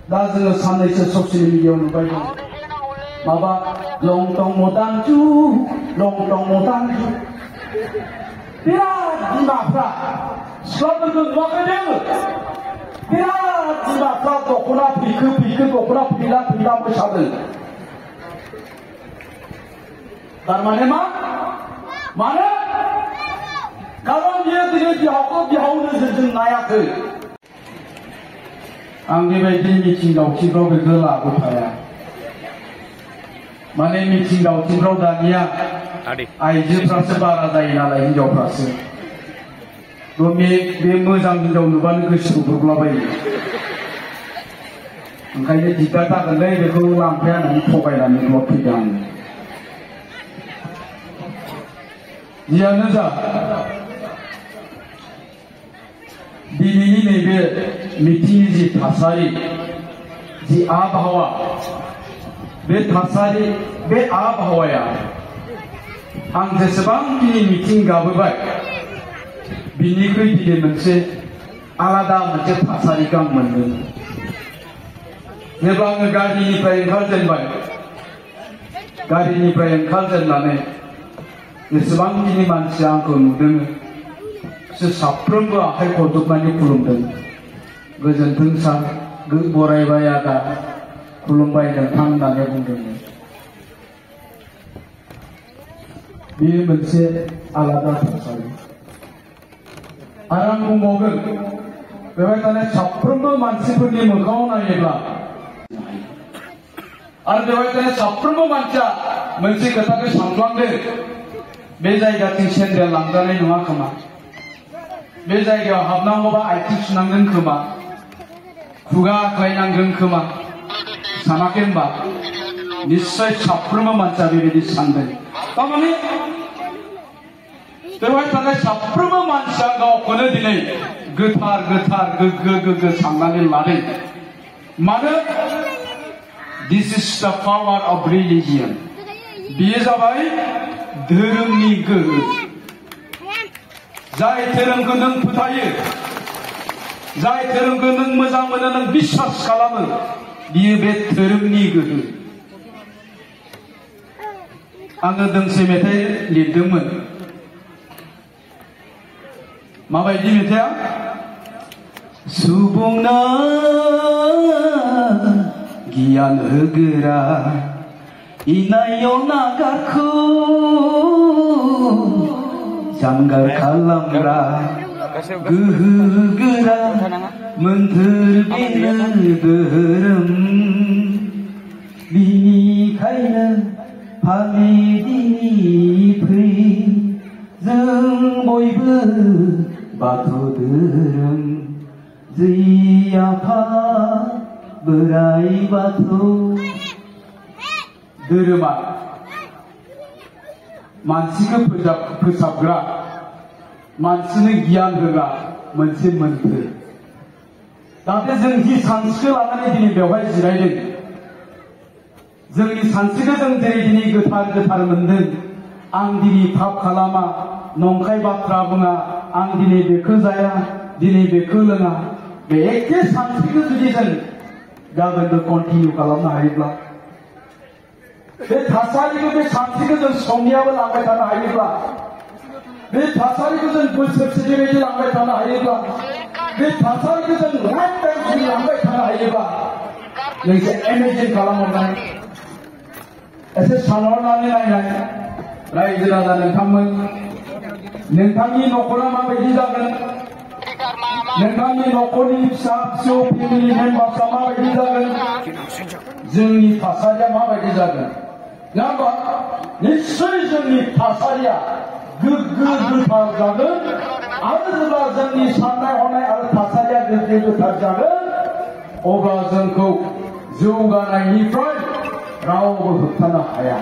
दा जोङो साननैसो ससियेल मिडियायाव नुबाय दं माबा लंटं मदांजु बिराद बिमाफ्रा सिख्लाफोरखौ नुवाखै जोङो बिराद बिमाफ्रा दख'ना फैखो दख'ना फैला मोसादों थारमाने मानो खारन बियो दिनै बिहाव नोजोरजों नायाखै आं बेबायदि मिथिं दावथिंफ्राव बेखौ लाबोफाया माने मिथिं दावथिंफ्राव दानिया आइजोफ्रासो बारा जायो नालाय हिनजावफ्रासो बे मोजां हिनजाव नुबानो गोसोखौ दुग्लाबायो ओंखायनो दिगदार जागोनलै बेखौ लांफाया होननानै थगायनानैल' फैदों आं जियानो जा दिनैनि नैबे मिथिंनि जि थासारि जि आबहावा बे थासारि बे आबहावाया आं जेसेबांखिनि मिथिं गाबोबाय बिनिख्रुइ दिनै मोनसे आलादा मोनसे थासारिखौ आं मोनदों जेब्ला आङो गारिनिफ्राय ओंखारजेननानै जेसेबांखिनि मानसिया आंखौ नुदों बिसोर साफ्रोमबो आखाइ खबजबनानै खुलुमदों गोजोन्थों सार बरायबाय आदा खुलुमबाय नोंथां होननानै बुंदोंमोन बेयो मोनसे आलादा थासारि आरो आं बुंबावगोन बेवहाय थानाय साफ्रोमबो मानसिफोरनि मोखाङाव नायोब्ला आरो बेवहाय थानाय साफ्रोमबो मानसिया मोनसे खोथाखौ सानफ्लांदों बे जायगाथिं सेन्देल लांजानाय नङा खोमा बे जायगायाव हाबनांगौबा आथिं सुनांगोन खोमा खुगा आख्लायनांगोन खोमा सानाखै होनबा निश्चय साफ्रोमबो मानसिया बेबायदि सानदों थारमाने बेवहाय थानाय साफ्रोमबो मानसिया गावखौनो दिनै गोथार गोग्गो साननानै लादों मानो दिस इज द पावार अफ रिलिजियन बेयो जाबाय धोरोमनि गोहो जाय धोरोमखौ नों फोथायो जाय धोरोमखौ नों मोजां मोनो नों बिश्वास खालामो बियो बे धोरोमनि गोहो आङो दोंसे मेथाइ लिरदोंमोन माबायदि मेथाइआ सुबुंनो गियान होग्रा इनायाव नागारखौ जानगार खालामग्रा गोहो गोरा मोन्थोर बेनो धोरोम बिनिखायनो फालिदिनि फै जों बयबो बाथौ धोरोम जै आफा बोराइ बाथौ धोरोमा मानसिखौ फोसाबग्रा मानसिनो गियान होग्रा मोनसे मोन्थोर जाहाथे जों जि सानस्रिखौ लानानै दिनै बेवहाय जिरायदों जोंनि सानस्रिखौ जों जेरै दिनै गोथार मोनदों आं दिनै पाप खालामा नंखाय बाथ्रा बुङा आं दिनै बेखौ जाया दिनै बेखौ लोङा बे एखे सानस्रिखौ जुदि जों गाबोनबो कन्टिनिउ खालामनो हायोब्ला बे थासारिखौ बे सानस्रिखौ जों समनियाबो लांबाय थानो हायोब्ला बे थासारिखौ जों बोसोरसे बेबायदि लांबाय थानो हायोब्ला बे थासारिखौ जों लाइफ टाइम जुदि लांबाय थानो हायोब्ला नोंसोर इमेजिन खालामहरनाय एसे सानहरनानै नायनाय रायजो राजा नोंथांमोन नोंथांनि न'खरा माबायदि जागोन नोंथांनि न'खरनि फिसा फिसौ फेमिलि मेम्बार्सआ माबायदि जागोन जोंनि थासारिया माबायदि जागोन नङा होमबा निश्चय जोंनि थासारिया गोग्गो गोथार जागोन आरो जेब्ला जोंनि साननाय हनाय आरो थासारिया गोग्गो गोथार जागोन अब्ला जोंखौ जौगानायनिफ्राय रावबो होबथानो हाया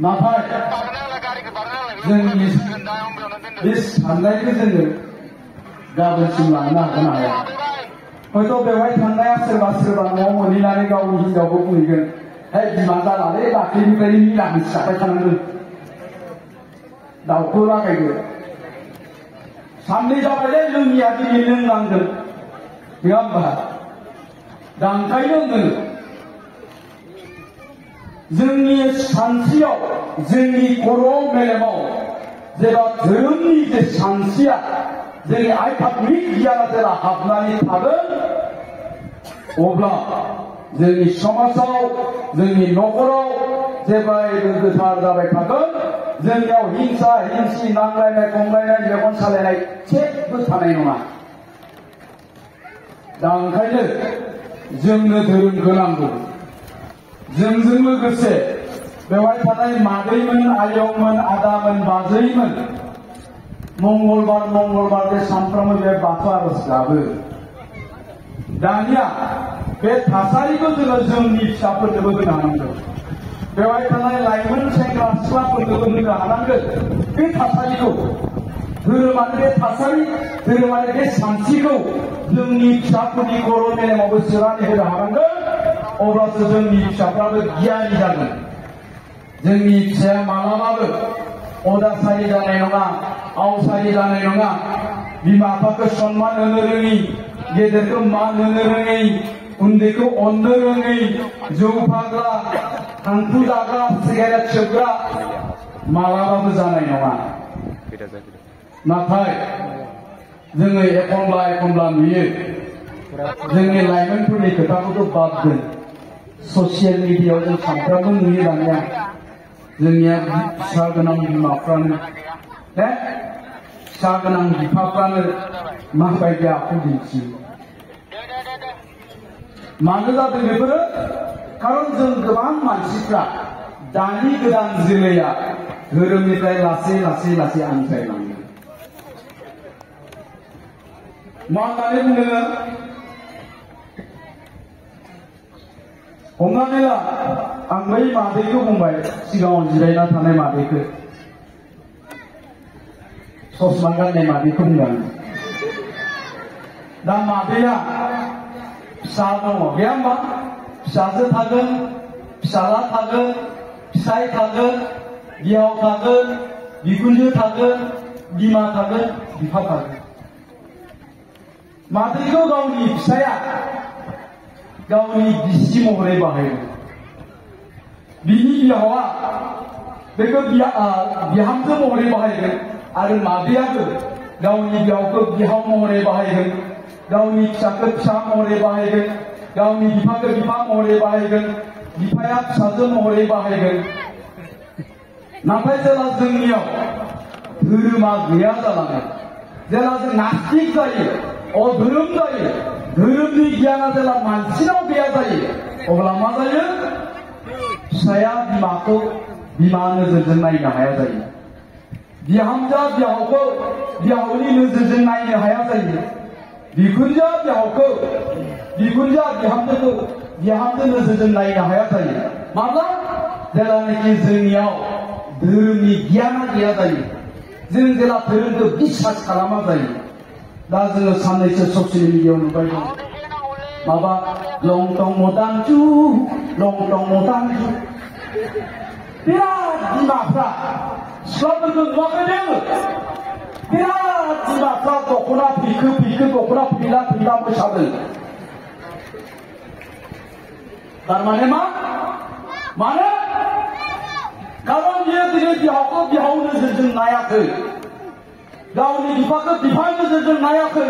नाथाय जोंनि बे साननायखौ जोङो गाबोनसिम लांनो हागोन हाया हयथ' बेवहाय थांनाया सोरबा न'आव मोनहैनानै गावनि हिनजावखौ बुंहैगोन हे बिमा जालालै दाख्लैनिफ्रायनो मिरामिस जाबाय थानांगोन दाउखौ लागायगोन साननै जाबायलै लोंनिया दिनै लोंनांगोन नङा होमबा दा ओंखायनो होनो जोंनि सानस्रियाव जोंनि खर' मेलेमाव जेब्ला धोरोमनि जे सानस्रिया जोंनि आध्यात्मिक गियाना जेब्ला हाबनानै थागोन अब्ला जोंनि समाजाव जोंनि न'खराव जेब्लायबो गोथार जाबाय थागोन जोंनियाव हिंसा हिंसि नांलायनाय खमलायनाय मेगन सालायनाय जेबो थानाय नङा दा ओंखायनो जोंनो धोरोमखौ नांगौ जोंजों लोगोसे बेवहाय थानाय मादैमोन आयंमोन आदामोन बाजैमोन मंगलबार बे सानफ्रोमबो बे बाथौ आरज गाबो दानिया बे थासारिखौ जोङो जोंनि फिसाफोरनोबो होनो हानांगौ बेवहाय थानाय लाइमोन सेंग्रा सिख्लाफोरनोबो होनो हानांगोन बे थासारिखौ धोरोमारि बे थासारि धोरोमारि बे सानस्रिखौ जोंनि फिसाफोरनि खर' मेलेमावबो सोनानै होनो हानांगोन अब्लासो जोंनि फिसाफ्राबो गियानि जागोन जोंनि फिसाया मालाबाबो अदासारि जानाय नङा आवसारि जानाय नङा बिमा बिफाखौ सन्मान होनो रोङि गेदेरखौ मान होनो रोङै उन्दैखौ अननो रोङै जौ फाग्ला थांखु जाग्रा सिगारेट सोबग्रा मालाबाबो जानाय नङा नाथाय जोङो एखनब्ला नुयो जोंनि लाइमोनफोरनि खोथाखौथ' बाद दोन ससियेल मिडियायाव जों सानफ्रामबो नुयो दानिया जोंनिया फिसा गोनां बिमाफ्रानो फिसा गोनां बिफाफ्रानो माबायदि आखु दिन्थियो मानो जादों बेफोरो खारन जों गोबां मानसिफ्रा दानि गोदान जोलैया धोरोमनिफ्राय लासै आनज्रायलाङो मा होननानै बुङो हमनानै ला आं बै मादैखौ बुंबाय सिगाङाव जिरायना थानाय मादैखौ ससमा गाननाय मादैखौ बुंदों दा मादैया फिसा दङ गैया होमबा फिसाजो थागोन फिसाला थागोन फिसाय थागोन बिहाव थागोन बिखुनजो थागोन बिमा थागोन बिफा थागोन मादैखौ गावनि फिसाया गावनि बिसि महरै बाहायगोन बिनि बिहावा बेखौ बिहामजो महरै बाहायगोन आरो मादैयाबो गावनि बिहावखौ बिहाव महरै बाहायगोन गावनि फिसाखौ फिसा महरै बाहायगोन गावनि बिफाखौ बिफा महरै बाहायगोन बिफाया फिसाजो महरै बाहायगोन नाथाय जेला जोंनियाव धोरोमा गैया जालाङो जेला जों नास्तिक जायो अधोरोम जायो धोरोमनि गियाना जेला मानसिनाव गैया जायो अब्ला मा जायो फिसाया बिमाखौ बिमा नोजोरजों नायनो हाया जायो बिहामजोआ बिहावखौ बिहावनि नोजोरजों नायनो हाया जायो बिखुनजोआ बिहावखौ बिखुनजोआ बिहामजोखौ बिहामजो नोजोरजों नायनो हाया जायो माब्ला जेलानाखि जोंनियाव धोरोमनि गियाना गैया जायो जों जेला धोरोमखौ बिसास खालामा जायो दा जोङो साननैसो ससियेल मिडियायाव नुबाय दं माबा लं टं मदांजु बिराद बिमाफ्रा सिख्लाफोरखौ नुवाखै जोङो बिराद बिमाफ्रा दख'ना फिखो दख'ना फिला मोसादों थारमाने मानो खारन बियो दिनै बिहावखौ बिहाव नोजोरजों नायाखै गावनि बिफाखौ बिफा नोजोरजों नायाखै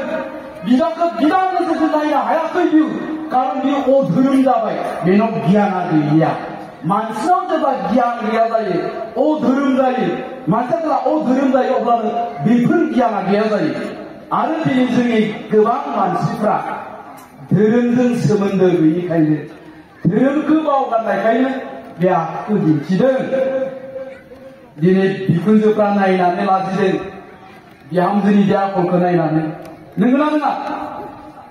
बिदाखौ बिदा नोजोरजों नायनो हायाखै बियो खारन बियो अधोरोम जाबाय बेनाव गियाना गैया मानसिनाव जेब्ला गियान गैया जायो अधोरोम जायो मानसिया जेब्ला अधोरोम जायो अब्लानो बेफोर गियाना गैया जायो आरो दिनै जोंनि गोबां मानसिफ्रा धोरोमजों सोमोन्दो गैयिखायनो धोरोमखौ बावगारनायखायनो बे आखुखौ दिन्थिदों दिनै बिखुनजोफ्रा नायनानै लाजिदों बिहामजोनि बे आखलखौ नायनानै नंगौना नङा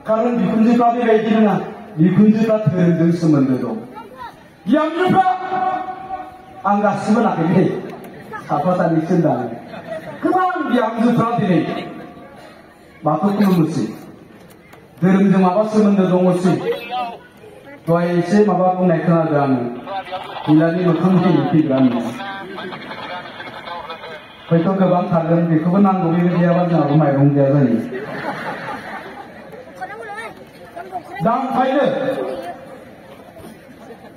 खारन बिखुनजोफ्रा बेबायदि नङा बिखुनजोफ्रा धोरोमजों सोमोन्दो दं बिहामजोफ्रा आं गासिबो नाखै साफा सानैसो होनदां गोबां बिहामजोफ्रा दिनै बाथौ खुलुमोसै धोरोमजों माबा सोमोन्दो दङसै दहाय एसे माबा बुंनाय खोनादों आङो बिलानि मोखां फैग्रा हयथ' गोबां थागोन बेखौबो नांगौ बेबायदि गैयाबा जोंहाबो माइरं गैया जायो दा ओंखायनो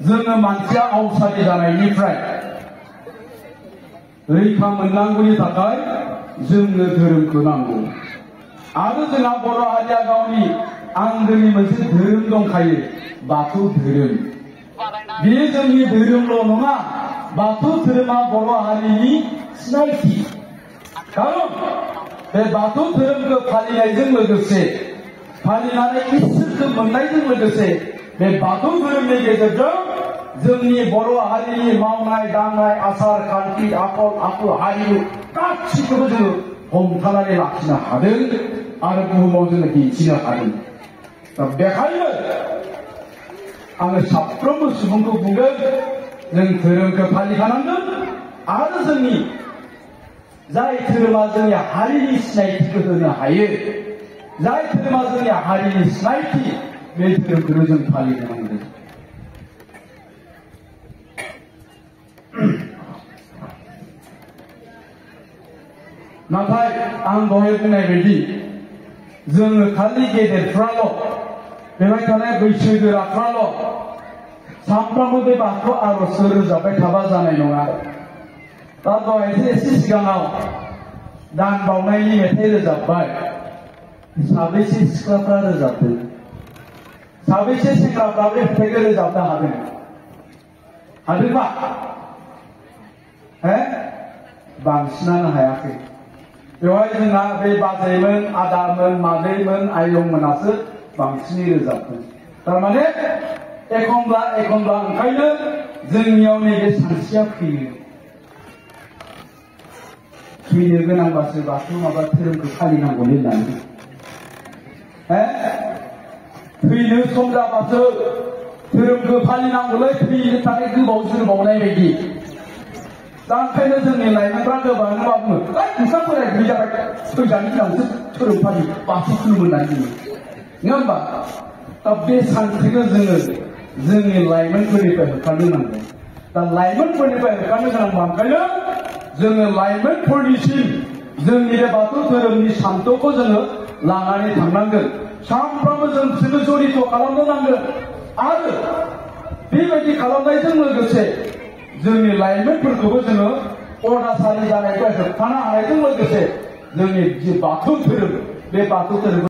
जोङो मानसिया आवसारि जानायनिफ्राय रैखा मोननांगौनि थाखाय जोंनो धोरोमखौ नांगौ। आरो जोंहा बर' हारिया गावनि आंगोनि मोनसे धोरोम दंखायो, बाथौ धोरोम। बेयो जोंनि धोरोमल' नङा, बाथौ धोरोमा बर' हारिनि सिनायथि। खारन बे बाथौ धोरोमखौ फालिनायजों लोगोसे, फालिनानै इसोरखौ मोननायजों लोगोसे, बे बाथौ धोरोमनि गेजेरजों जोंनि बर' हारिनि मावनाय दांनाय, आसार खान्थि, आखल आखु, हारिमु गासिखौबो जोङो हमथानानै लाखिनो हादों आरो बुहुमाव जोङो दिन्थिनो हादों। दा बेखायनो आङो साफ्रोमबो सुबुंखौ बुंगोन, जों धोरोमखौ फालिखानांगोन आरो जोंनि जाय धोरोमा जोंनि हारिनि सिनायथिखौ होनो हायो, जाय धोरोमा जोंनि हारिनि सिनायथि, बे धोरोमखौनो जों फालिनो नांगोन। नाथाय आं दहाय बुंनाय बायदि जोङो खालि गेदेरफ्राल', बेवहाय थानाय बैसोगोराफ्राल' सानफ्रामबो बे बाथौ आर'जखौ रोजाबबाय थाबा जानाय नङा। दा दहायसो एसे सिगाङाव दान बावनायनि मेथाइ रोजाबबाय। साबैसे सिख्लाफ्रा रोजाबदों? साबैसे सेंग्राफ्रा बे मेथाइखौ रोजाबनो हादों? हादोंबा? बांसिनानो हायाखै। बेवहाय जोंहा बे बाजैमोन, आदामोन, मादैमोन, आयंमोनासो बांसिनै रोजाबदों। थारमाने एखमब्ला एखमब्ला ओंखायनो जोंनियाव नैबे सानस्रिया फैनो गोनांबासो बाथौ माबा धोरोमखौ फालिनांगौलै होननानै। थैनो सम जाबासो धोरोमखौ फालिनांगौलै, थैनो थाखाय गोबाव जोरबावनाय बायदि। दा ओंखायनो जोंनि लाइमोनफ्रा गोबाङानो मा बुङो, नोंस्रा बोराय बुरै जाबाय, थैजानो गिनांगौसो धोरोम फालि, बाथौ खुलुमो होननानै बुङो, नङा होमबा? दा बे सानस्रिखौ जोङो जोंनि लाइमोनफोरनिफ्राय होखारनो नांगौ। दा लाइमोनफोरनिफ्राय होखारनो गोनांबा ओंखायनो जोङो लाइमोनफोरनिसिम जोंनि बे बाथौ धोरोमनि सान्थौखौ जोङो लानानै थांनांगोन। सानफ्रोमबो जों बिसोरखौ जरित' खालामनो नांगोन आरो बेबायदि खालामनायजों लोगोसे जोंनि लाइमोनफोरखौबो जोङो अनासारि जानायखौ होबथानो हानायजों लोगोसे जोंनि जि बाथौ धोरोम, बे बाथौ धोरोम